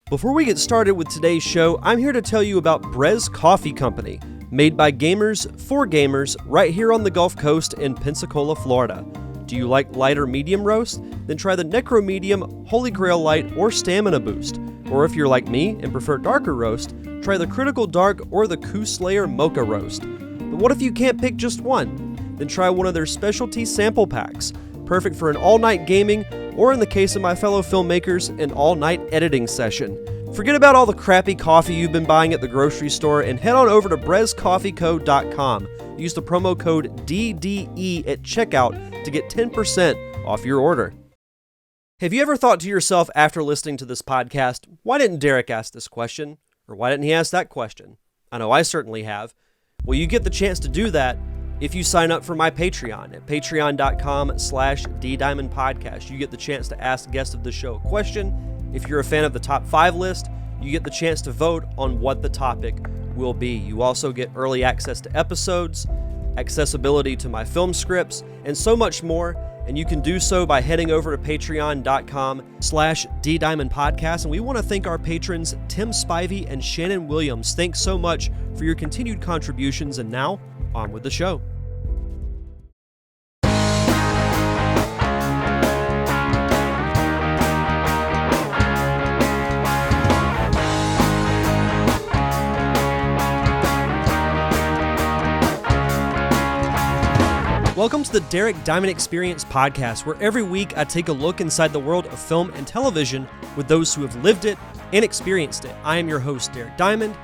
Before we get started with today's show, I'm here to tell you about Brez Coffee Company, made by gamers for gamers right here on the Gulf Coast in Pensacola, Florida. Do you like light or medium roast? Then try the Necro Medium, Holy Grail Light, or Stamina Boost. Or if you're like me and prefer darker roast, try the Critical Dark or the Coup Slayer Mocha Roast. But what if you can't pick just one? Then try one of their specialty sample packs, perfect for an all-night gaming, or in the case of my fellow filmmakers, an all-night editing session. Forget about all the crappy coffee you've been buying at the grocery store and head on over to brezcoffeeco.com. Use the promo code DDE at checkout to get 10% off your order. Have you ever thought to yourself after listening to this podcast, why didn't Derek ask this question? Or why didn't he ask that question? I know I certainly have. Well, you get the chance to do that if you sign up for my Patreon at patreon.com/DDiamondPodcast. You get the chance to ask guests of the show a question. If you're a fan of the top 5 list, you get the chance to vote on what the topic will be. You also get early access to episodes, accessibility to my film scripts, and so much more. And you can do so by heading over to patreon.com/DDiamondPodcast. And we want to thank our patrons, Tim Spivey and Shannon Williams. Thanks so much for your continued contributions. And now, on with the show. Welcome to the Derek Diamond Experience podcast, where every week I take a look inside the world of film and television with those who have lived it and experienced it. I am your host, Derek Diamond,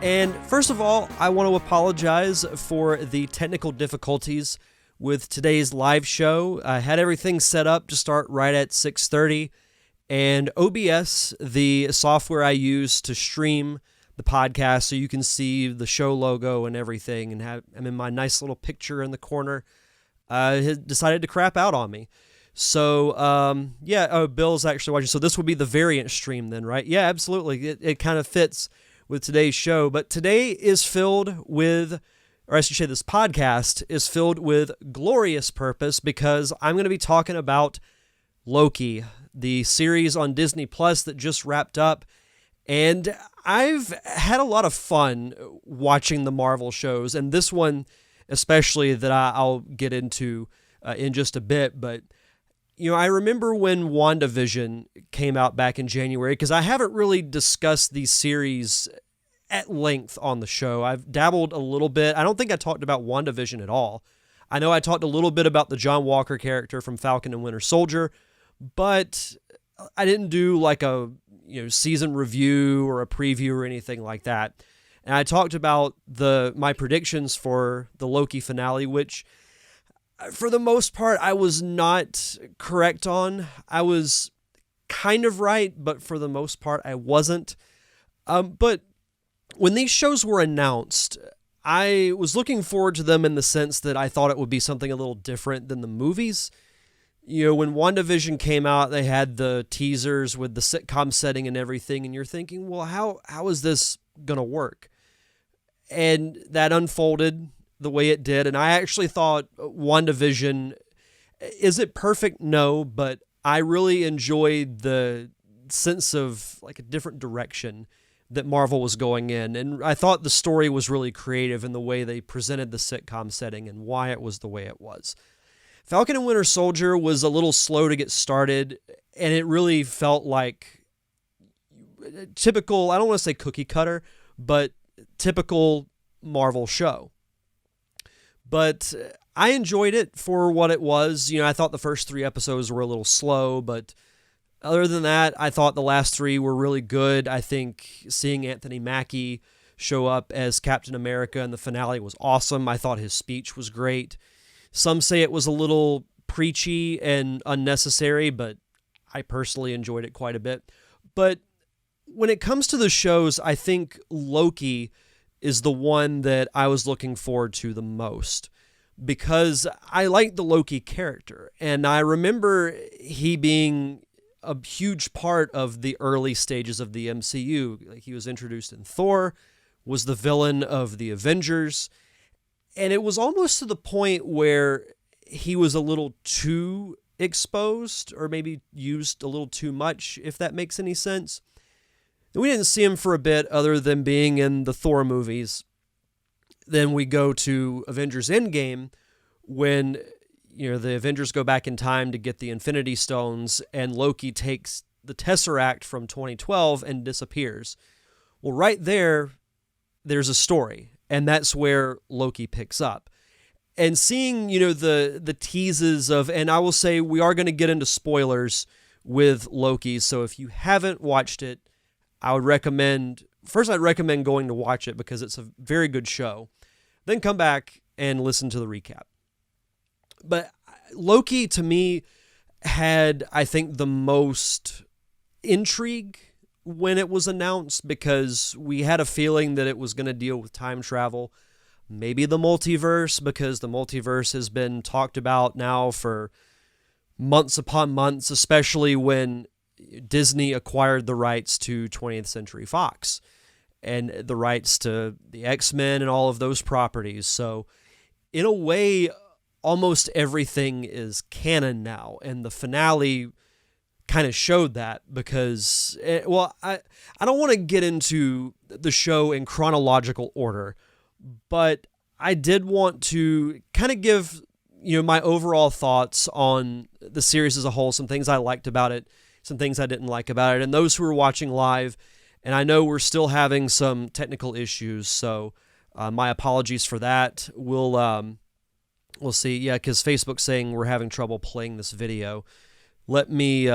and first of all, I want to apologize for the technical difficulties with today's live show. I had everything set up to start right at 6:30, and OBS, the software I use to stream the podcast so you can see the show logo and everything, and I'm in my nice little picture in the corner, had decided to crap out on me. So, Bill's actually watching. So this will be the variant stream then, right? Yeah, absolutely. It kind of fits with today's show. But today is filled with, or I should say this podcast is filled with glorious purpose, because I'm going to be talking about Loki, the series on Disney Plus that just wrapped up. And I've had a lot of fun watching the Marvel shows, and this one especially, that I'll get into in just a bit. But, you know, I remember when WandaVision came out back in January, because I haven't really discussed these series at length on the show. I've dabbled a little bit. I don't think I talked about WandaVision at all. I know I talked a little bit about the John Walker character from Falcon and Winter Soldier, but I didn't do like a season review or a preview or anything like that. And I talked about my predictions for the Loki finale, which for the most part I was not correct on. I was kind of right, but for the most part I wasn't. But when these shows were announced, I was looking forward to them in the sense that I thought it would be something a little different than the movies. You know, when WandaVision came out, they had the teasers with the sitcom setting and everything, and you're thinking, well, how is this going to work? And that unfolded the way it did, and I actually thought WandaVision, is it perfect? No, but I really enjoyed the sense of like a different direction that Marvel was going in, and I thought the story was really creative in the way they presented the sitcom setting and why it was the way it was. Falcon and Winter Soldier was a little slow to get started, and it really felt like typical, I don't want to say cookie cutter, but typical Marvel show. But I enjoyed it for what it was. You know, I thought the first 3 episodes were a little slow, but other than that, I thought the last 3 were really good. I think seeing Anthony Mackie show up as Captain America in the finale was awesome. I thought his speech was great. Some say it was a little preachy and unnecessary, but I personally enjoyed it quite a bit. But when it comes to the shows, I think Loki is the one that I was looking forward to the most, because I like the Loki character, and I remember he being a huge part of the early stages of the MCU. Like, he was introduced in Thor, was the villain of the Avengers, and it was almost to the point where he was a little too exposed, or maybe used a little too much, if that makes any sense. We didn't see him for a bit other than being in the Thor movies. Then we go to Avengers Endgame when the Avengers go back in time to get the Infinity Stones, and Loki takes the Tesseract from 2012 and disappears. Well, right there's a story, and that's where Loki picks up. And seeing, the teases of, and I will say we are going to get into spoilers with Loki, so if you haven't watched it, I'd recommend going to watch it because it's a very good show. Then come back and listen to the recap. But Loki, to me, had, I think, the most intrigue when it was announced because we had a feeling that it was going to deal with time travel, maybe the multiverse, because the multiverse has been talked about now for months upon months, especially when Disney acquired the rights to 20th Century Fox and the rights to the X-Men and all of those properties. So in a way, almost everything is canon now, and the finale kind of showed that because, I don't want to get into the show in chronological order, but I did want to kind of give, my overall thoughts on the series as a whole, some things I liked about it, some things I didn't like about it, and those who are watching live, and I know we're still having some technical issues, so my apologies for that. We'll see, because Facebook's saying we're having trouble playing this video. Let me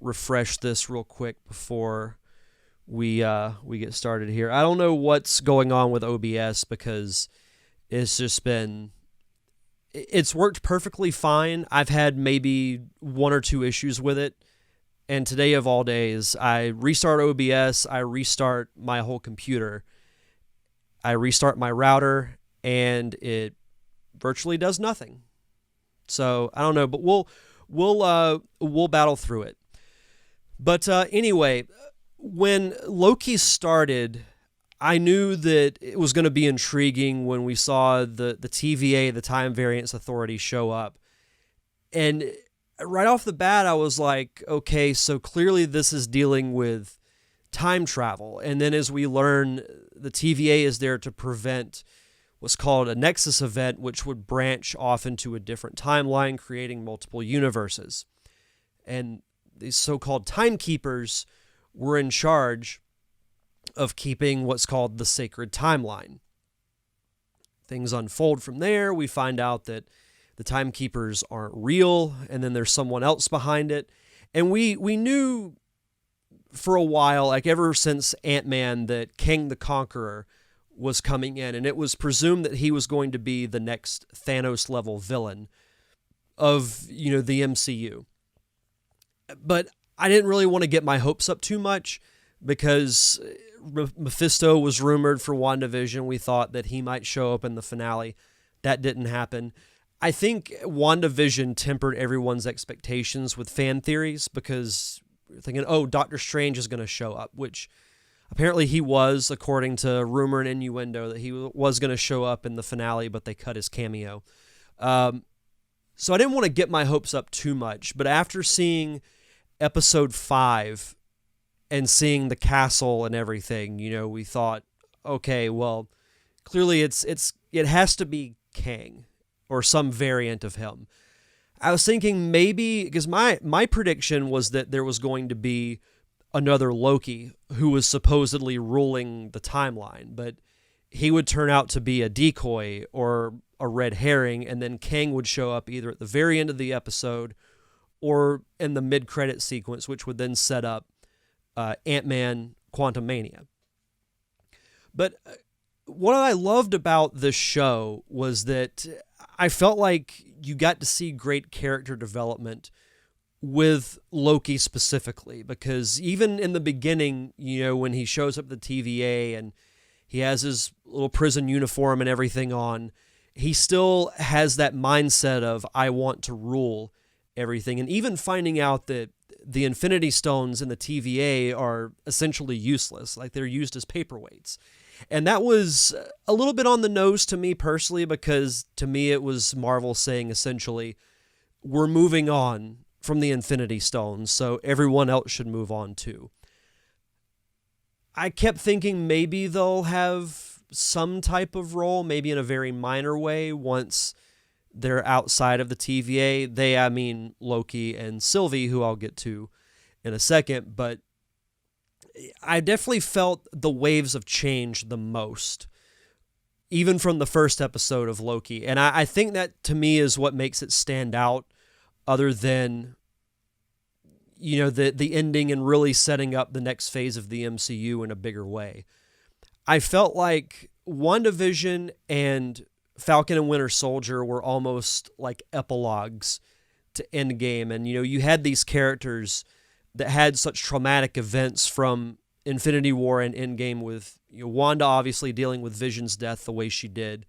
refresh this real quick before we get started here. I don't know what's going on with OBS because it's worked perfectly fine. I've had maybe one or two issues with it. And today of all days, I restart OBS, I restart my whole computer, I restart my router, and it virtually does nothing. So I don't know, but we'll battle through it. But anyway, when Loki started, I knew that it was going to be intriguing when we saw the TVA, the Time Variance Authority, show up. And right off the bat, I was like, okay, so clearly this is dealing with time travel. And then as we learn, the TVA is there to prevent what's called a nexus event, which would branch off into a different timeline, creating multiple universes. And these so-called timekeepers were in charge of keeping what's called the sacred timeline. Things unfold from there. We find out that the timekeepers aren't real, and then there's someone else behind it. And we knew for a while, like ever since Ant-Man, that Kang the Conqueror was coming in, and it was presumed that he was going to be the next Thanos-level villain of, the MCU. But I didn't really want to get my hopes up too much because Mephisto was rumored for WandaVision. We thought that he might show up in the finale. That didn't happen. I think WandaVision tempered everyone's expectations with fan theories because we're thinking, Doctor Strange is going to show up, which apparently he was, according to rumor and innuendo, that he was going to show up in the finale, but they cut his cameo. So I didn't want to get my hopes up too much, but after seeing episode 5 and seeing the castle and everything, we thought, okay, well, clearly it has to be Kang or some variant of him. I was thinking maybe, because my prediction was that there was going to be another Loki who was supposedly ruling the timeline, but he would turn out to be a decoy or a red herring, and then Kang would show up either at the very end of the episode or in the mid-credit sequence, which would then set up Ant-Man Quantumania. But what I loved about this show was that I felt like you got to see great character development with Loki specifically, because even in the beginning, when he shows up at the TVA and he has his little prison uniform and everything on, he still has that mindset of, I want to rule everything. And even finding out that the Infinity Stones in the TVA are essentially useless, like they're used as paperweights. And that was a little bit on the nose to me personally, because to me it was Marvel saying essentially, we're moving on from the Infinity Stones, so everyone else should move on too. I kept thinking maybe they'll have some type of role, maybe in a very minor way once they're outside of the TVA. I mean Loki and Sylvie, who I'll get to in a second, but I definitely felt the waves of change the most, even from the first episode of Loki. And I think that, to me, is what makes it stand out, other than, the ending and really setting up the next phase of the MCU in a bigger way. I felt like WandaVision and Falcon and Winter Soldier were almost like epilogues to Endgame. And, you had these characters that had such traumatic events from Infinity War and Endgame, with Wanda obviously dealing with Vision's death the way she did,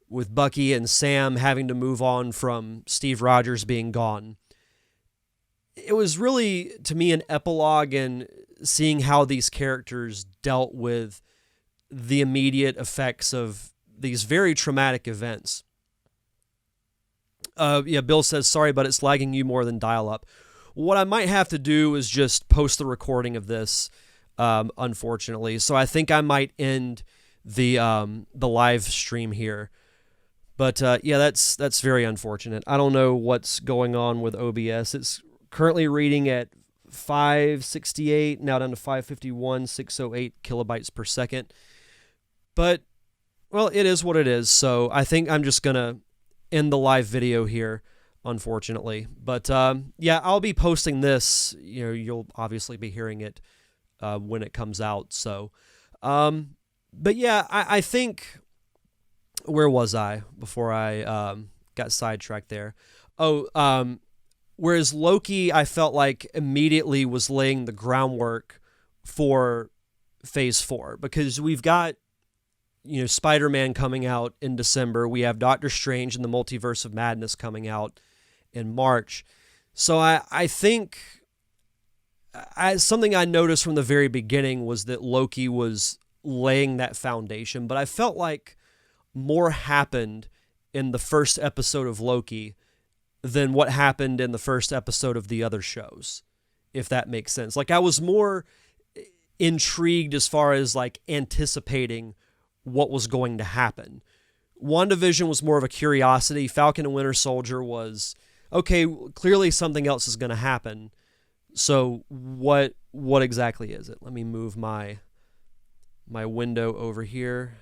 with Bucky and Sam having to move on from Steve Rogers being gone. It was really, to me, an epilogue in seeing how these characters dealt with the immediate effects of these very traumatic events. Bill says, sorry, but it's lagging you more than dial-up. What I might have to do is just post the recording of this, unfortunately. So I think I might end the live stream here. But that's very unfortunate. I don't know what's going on with OBS. It's currently reading at 568, now down to 551, 608 kilobytes per second. But, well, it is what it is. So I think I'm just going to end the live video here, unfortunately. But I'll be posting this. You'll obviously be hearing it when it comes out. So, but yeah, I think, where was I before I got sidetracked there? Whereas Loki, I felt like immediately was laying the groundwork for Phase 4, because we've got, Spider-Man coming out in December. We have Doctor Strange and the Multiverse of Madness coming out in March. So I think something I noticed from the very beginning was that Loki was laying that foundation, but I felt like more happened in the first episode of Loki than what happened in the first episode of the other shows, if that makes sense. Like, I was more intrigued as far as like anticipating what was going to happen. WandaVision was more of a curiosity. Falcon and Winter Soldier was, okay, clearly something else is going to happen. So what exactly is it? Let me move my window over here.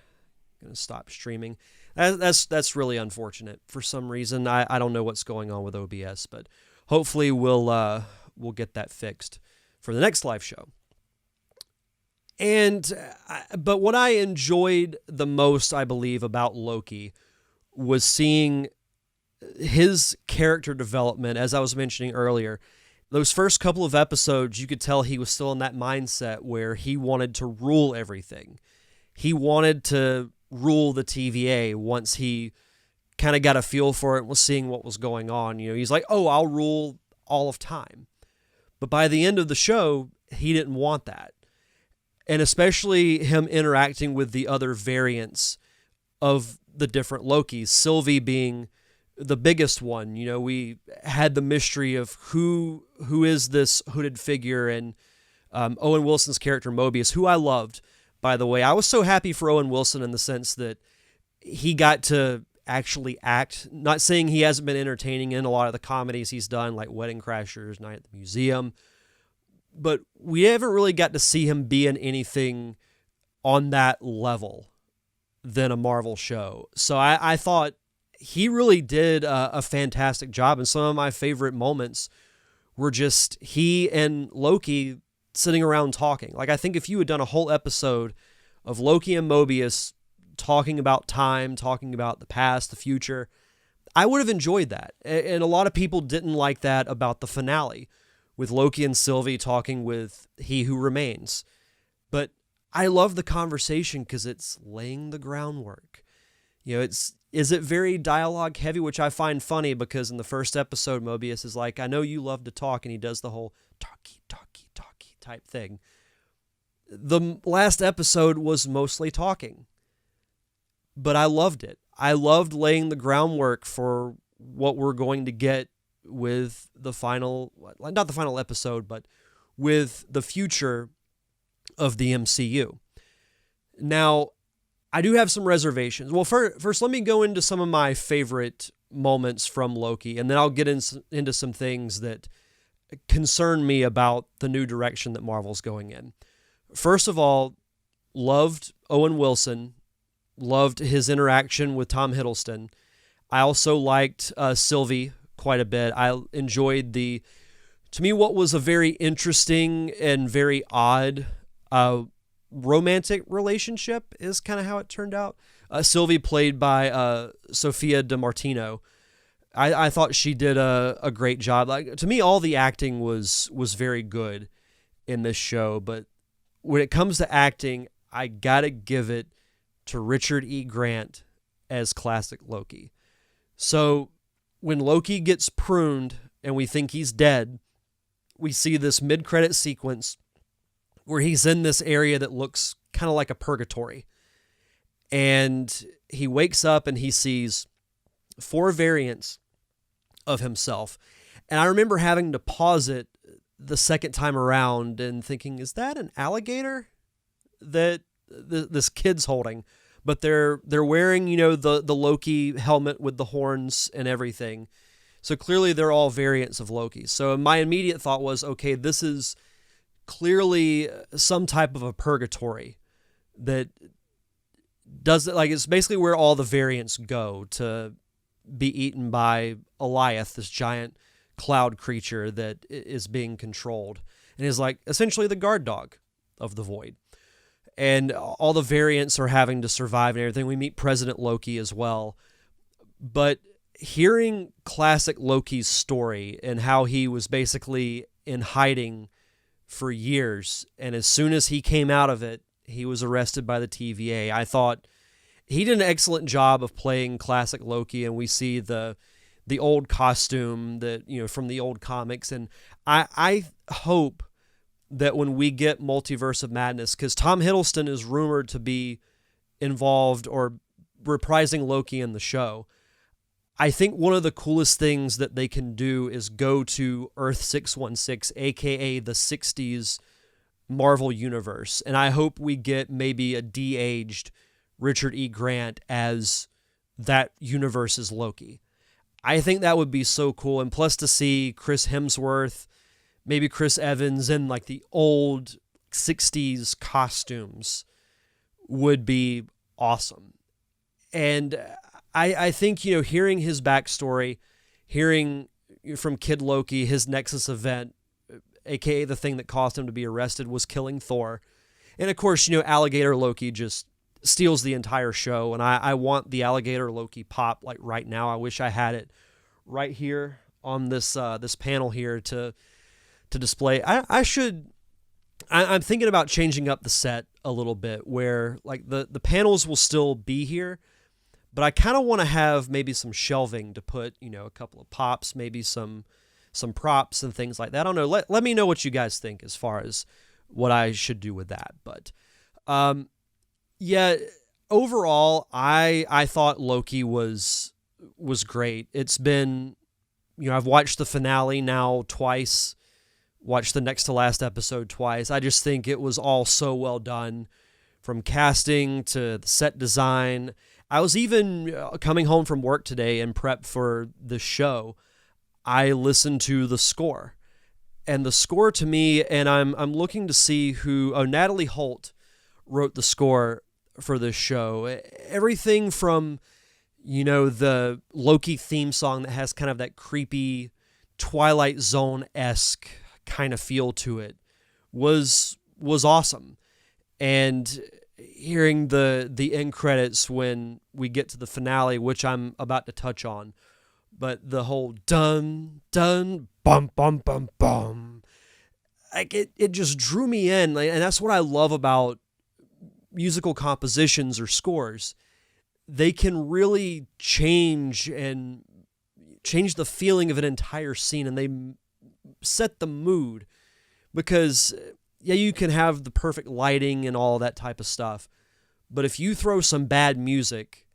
I'm going to stop streaming. That's really unfortunate. For some reason, I don't know what's going on with OBS, but hopefully we'll get that fixed for the next live show. But what I enjoyed the most, I believe, about Loki was seeing his character development, as I was mentioning earlier. Those first couple of episodes, you could tell he was still in that mindset where he wanted to rule everything. He wanted to rule the TVA once he kind of got a feel for it and was seeing what was going on. He's like, oh, I'll rule all of time. But by the end of the show, he didn't want that. And especially him interacting with the other variants of the different Lokis, Sylvie being the biggest one. We had the mystery of who is this hooded figure, and Owen Wilson's character Mobius, who I loved, by the way. I was so happy for Owen Wilson in the sense that he got to actually act. Not saying he hasn't been entertaining in a lot of the comedies he's done, like Wedding Crashers, Night at the Museum, but we haven't really got to see him be in anything on that level than a Marvel show. So I thought he really did a fantastic job, and some of my favorite moments were just he and Loki sitting around talking. Like, I think if you had done a whole episode of Loki and Mobius talking about time, talking about the past, the future, I would have enjoyed that. And a lot of people didn't like that about the finale, with Loki and Sylvie talking with He Who Remains. But I love the conversation because it's laying the groundwork. Is it very dialogue heavy, which I find funny because in the first episode, Mobius is like, I know you love to talk, and he does the whole talkie type thing. The last episode was mostly talking, but I loved it. I loved laying the groundwork for what we're going to get with the final, not the final episode, but with the future of the MCU. Now, I do have some reservations. Well, first, let me go into some of my favorite moments from Loki, and then I'll get into some things that concern me about the new direction that Marvel's going in. First of all, loved Owen Wilson, loved his interaction with Tom Hiddleston. I also liked Sylvie quite a bit. I enjoyed to me, what was a very interesting and very odd romantic relationship is kind of how it turned out. Sylvie, played by Sophia DiMartino, I thought she did a great job. Like, to me, all the acting was very good in this show, but when it comes to acting, I gotta give it to Richard E. Grant as classic Loki. So when Loki gets pruned and we think he's dead, we see this mid-credit sequence where he's in this area that looks kind of like a purgatory. And he wakes up and he sees 4 variants of himself. And I remember having to pause it the second time around and thinking, is that an alligator that this kid's holding? But they're wearing, the Loki helmet with the horns and everything. So clearly they're all variants of Loki. So my immediate thought was, okay, this is clearly some type of a purgatory that does it. Like, it's basically where all the variants go to be eaten by Goliath, this giant cloud creature that is being controlled and is like essentially the guard dog of the void. And all the variants are having to survive and everything. We meet President Loki as well. But hearing classic Loki's story and how he was basically in hiding for years, and as soon as he came out of it, he was arrested by the TVA. I thought he did an excellent job of playing classic Loki, and we see the old costume that, from the old comics. And I hope that when we get Multiverse of Madness, because Tom Hiddleston is rumored to be involved or reprising Loki in the show, I think one of the coolest things that they can do is go to Earth 616, aka the 60s Marvel Universe. And I hope we get maybe a de-aged Richard E. Grant as that universe's Loki. I think that would be so cool. And plus to see Chris Hemsworth, maybe Chris Evans in like the old 60s costumes would be awesome. And I think, hearing his backstory, hearing from Kid Loki, his Nexus event, aka the thing that caused him to be arrested, was killing Thor. And of course, Alligator Loki just steals the entire show. And I want the Alligator Loki pop like right now. I wish I had it right here on this panel here to display. I'm thinking about changing up the set a little bit where like the panels will still be here, but I kind of want to have maybe some shelving to put, a couple of pops, maybe some props and things like that. I don't know. Let me know what you guys think as far as what I should do with that. But yeah, overall, I thought Loki was great. It's been, I've watched the finale now twice, watched the next to last episode twice. I just think it was all so well done, from casting to the set design. I was even coming home from work today and prep for the show. I listened to the score, and the score to me, and I'm looking to see who. Natalie Holt wrote the score for this show. Everything from, the Loki theme song that has kind of that creepy Twilight Zone-esque kind of feel to it was awesome. And hearing the end credits when we get to the finale, which I'm about to touch on, but the whole dun dun bum bum bum bum, like it just drew me in. And that's what I love about musical compositions or scores. They can really change the feeling of an entire scene, and they set the mood. Because yeah, you can have the perfect lighting and all that type of stuff, but if you throw some bad music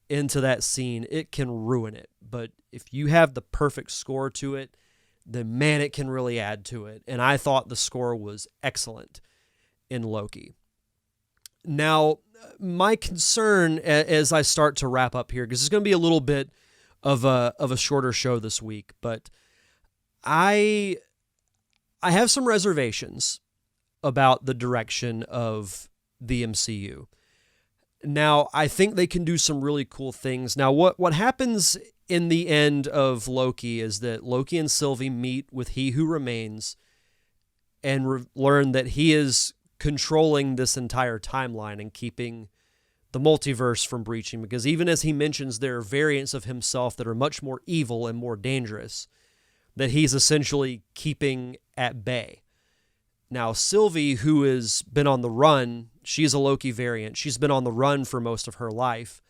into that scene, it can ruin it. But if you have the perfect score to it, then man, it can really add to it. And I thought the score was excellent. in Loki. Now, my concern as I start to wrap up here, because it's going to be a little bit of a shorter show this week, but I have some reservations about the direction of the MCU. Now, I think they can do some really cool things. Now, what happens in the end of Loki is that Loki and Sylvie meet with He Who Remains and learn that he is controlling this entire timeline and keeping the multiverse from breaching, because even as he mentions there are variants of himself that are much more evil and more dangerous, that he's essentially keeping at bay. Now, Sylvie, who has been on the run, she's a Loki variant. She's been on the run for most of her life.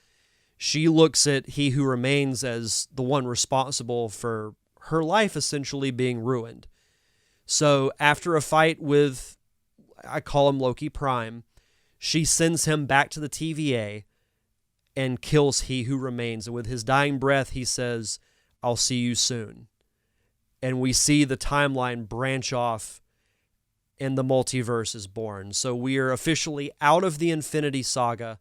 She looks at He Who Remains as the one responsible for her life essentially being ruined. So after a fight with, I call him Loki Prime, she sends him back to the TVA and kills He Who Remains. And with his dying breath, he says, "I'll see you soon." And we see the timeline branch off and the multiverse is born. So we are officially out of the Infinity Saga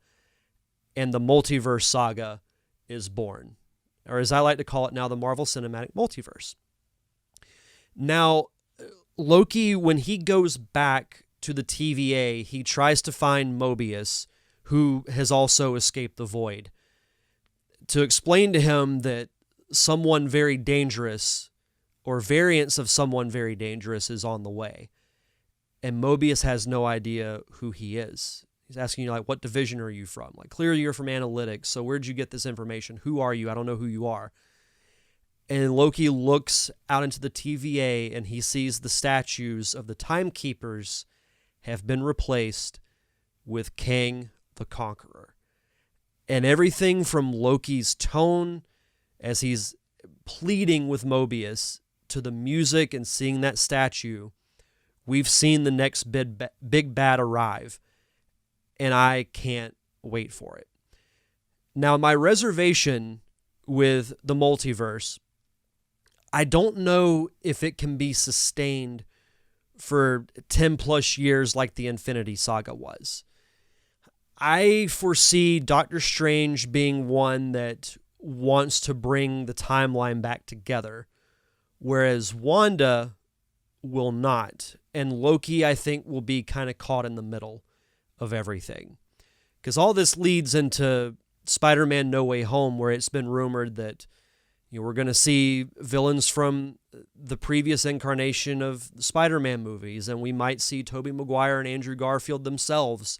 and the multiverse saga is born. Or as I like to call it now, the Marvel Cinematic Multiverse. Now, Loki, when he goes back to the TVA, he tries to find Mobius, who has also escaped the void, to explain to him that someone very dangerous, or variants of someone very dangerous, is on the way. And Mobius has no idea who he is. He's asking you, like, what division are you from? Like, clearly you're from analytics, so where'd you get this information? Who are you? I don't know who you are. And Loki looks out into the TVA and he sees the statues of the Timekeepers have been replaced with Kang the Conqueror. And everything from Loki's tone as he's pleading with Mobius to the music and seeing that statue, we've seen the next big bad arrive, and I can't wait for it. Now, my reservation with the multiverse, I don't know if it can be sustained for 10 plus years like the Infinity Saga was. I foresee Doctor Strange being one that wants to bring the timeline back together, whereas Wanda will not. And Loki, I think, will be kind of caught in the middle of everything. Because all this leads into Spider-Man No Way Home, where it's been rumored that we're going to see villains from the previous incarnation of the Spider-Man movies, and we might see Tobey Maguire and Andrew Garfield themselves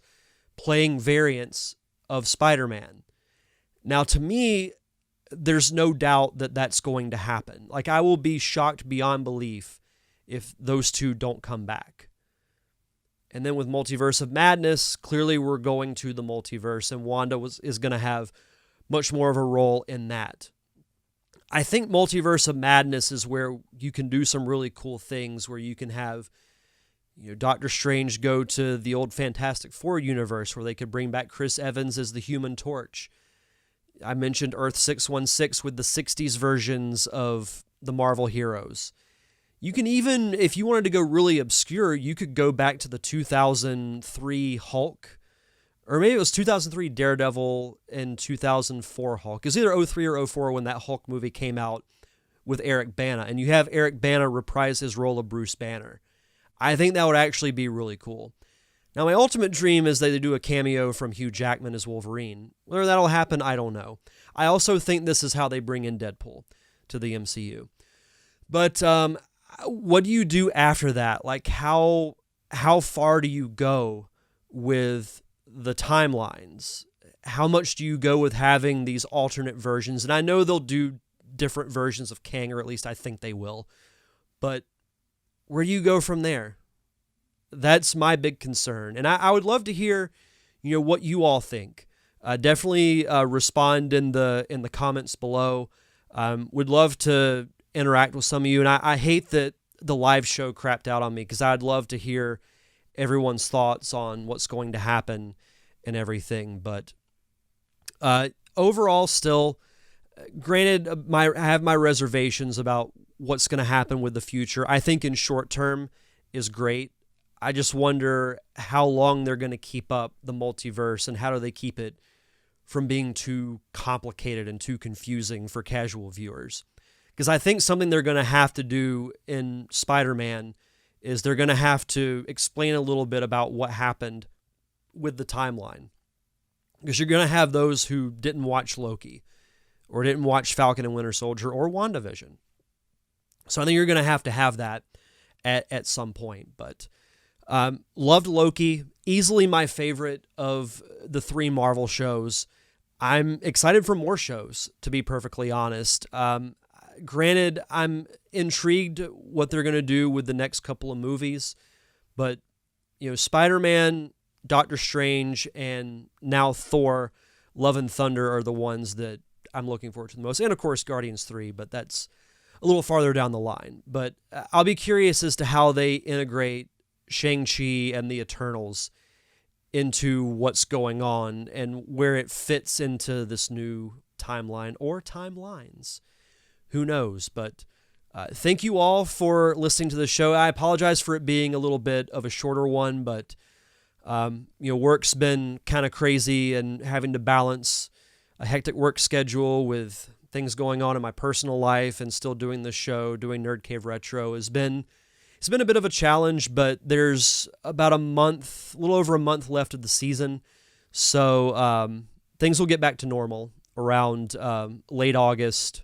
playing variants of Spider-Man. Now, to me, there's no doubt that that's going to happen. Like, I will be shocked beyond belief if those two don't come back. And then with Multiverse of Madness, clearly we're going to the multiverse, and Wanda is going to have much more of a role in that. I think Multiverse of Madness is where you can do some really cool things, where you can have Doctor Strange go to the old Fantastic Four universe, where they could bring back Chris Evans as the Human Torch. I mentioned Earth 616 with the 60s versions of the Marvel heroes. You can even, if you wanted to go really obscure, you could go back to the 2003 Hulk, or maybe it was 2003 Daredevil and 2004 Hulk. It was either 03 or 04 when that Hulk movie came out with Eric Bana, and you have Eric Bana reprise his role of Bruce Banner. I think that would actually be really cool. Now, my ultimate dream is that they do a cameo from Hugh Jackman as Wolverine. Whether that'll happen, I don't know. I also think this is how they bring in Deadpool to the MCU. But what do you do after that? Like, how far do you go with the timelines? How much do you go with having these alternate versions? And I know they'll do different versions of Kang, or at least I think they will. But where do you go from there? That's my big concern. And I would love to hear, what you all think. Definitely respond in the comments below. Would love to interact with some of you. And I hate that the live show crapped out on me, because I'd love to hear everyone's thoughts on what's going to happen and everything. But overall, still, granted, I have my reservations about what's going to happen with the future. I think in short term is great. I just wonder how long they're going to keep up the multiverse and how do they keep it from being too complicated and too confusing for casual viewers. Because I think something they're going to have to do in Spider-Man is they're going to have to explain a little bit about what happened with the timeline. Because you're going to have those who didn't watch Loki or didn't watch Falcon and Winter Soldier or WandaVision. So I think you're going to have that at some point. But loved Loki, easily my favorite of the 3 Marvel shows. I'm excited for more shows, to be perfectly honest. Granted, I'm intrigued what they're going to do with the next couple of movies, but Spider-Man, Doctor Strange, and now Thor, Love and Thunder are the ones that I'm looking forward to the most. And of course, Guardians 3, but that's a little farther down the line. But I'll be curious as to how they integrate Shang-Chi and the Eternals into what's going on and where it fits into this new timeline or timelines. Who knows? But thank you all for listening to the show. I apologize for it being a little bit of a shorter one, but work's been kind of crazy, and having to balance a hectic work schedule with things going on in my personal life and still doing this show, doing Nerd Cave Retro, it's been a bit of a challenge, but there's about a little over a month left of the season. So things will get back to normal around late August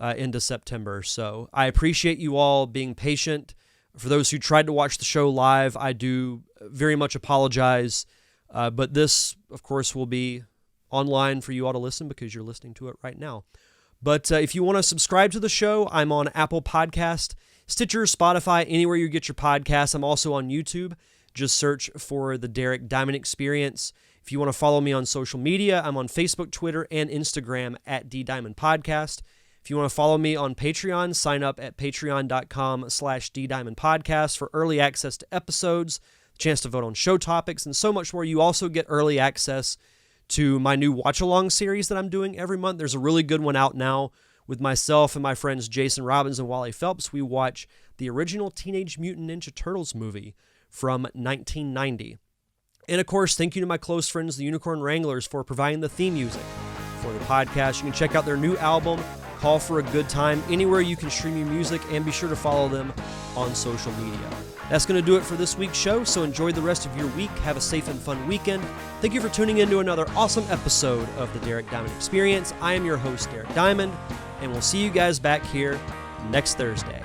into September. So I appreciate you all being patient. For those who tried to watch the show live, I do very much apologize. But this, of course, will be online for you all to listen because you're listening to it right now. But if you want to subscribe to the show, I'm on Apple Podcast, Stitcher, Spotify, anywhere you get your podcasts. I'm also on YouTube. Just search for the Derek Diamond Experience. If you want to follow me on social media, I'm on Facebook, Twitter, and Instagram at DDiamondPodcast. If you want to follow me on Patreon, sign up at patreon.com/DDiamondPodcast for early access to episodes, chance to vote on show topics, and so much more. You also get early access to my new watch-along series that I'm doing every month. There's a really good one out now with myself and my friends Jason Robbins and Wally Phelps. We watch the original Teenage Mutant Ninja Turtles movie from 1990. And of course, thank you to my close friends, the Unicorn Wranglers, for providing the theme music for the podcast. You can check out their new album, Call for a Good Time, anywhere you can stream your music, and be sure to follow them on social media. That's going to do it for this week's show, so enjoy the rest of your week. Have a safe and fun weekend. Thank you for tuning in to another awesome episode of the Derek Diamond Experience. I am your host, Derek Diamond, and we'll see you guys back here next Thursday.